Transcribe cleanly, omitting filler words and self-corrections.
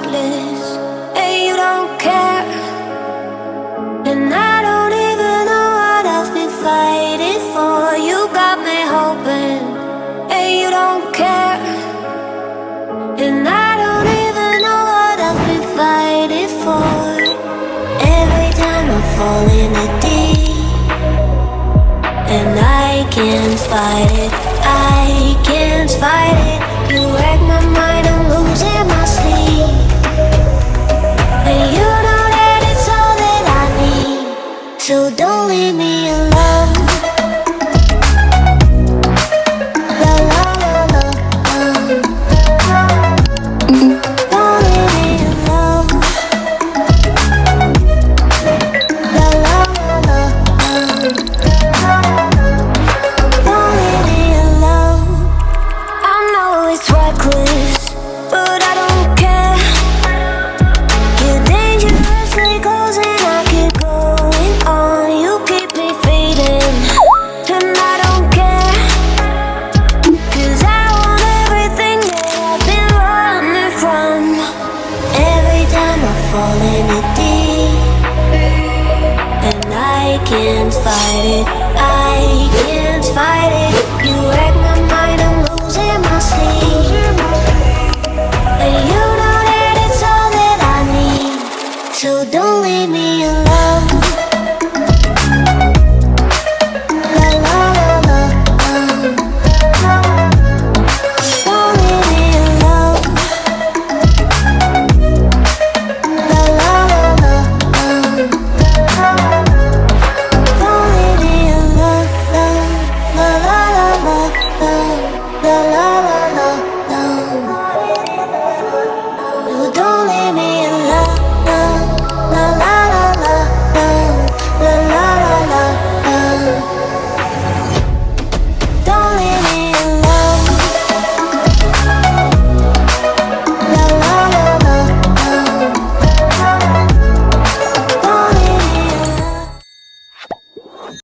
heartless, and you don't care. And I don't even know what I've been fighting for. You got me hoping, and you don't care. And I don't even know what I've been fighting for. Every time I fall in the deep, and I can't fight it, I can't fight it. You wreck my mind, I'm losing my sleep. And you know that it's all that I need, so don't leave me alone. La la la la, don't leave me alone. La la la la, don't leave me alone. I know it's reckless, but I don't care. You're dangerously close and I keep going on. You keep me fading, and I don't care. 'Cause I want everything that I've been running from. Every time I fall in it deep, and I can't fight it, I can't fight it. You wreck my mind, I'm losing my sleep. And you know that it's all that I need, so don't leave me alone.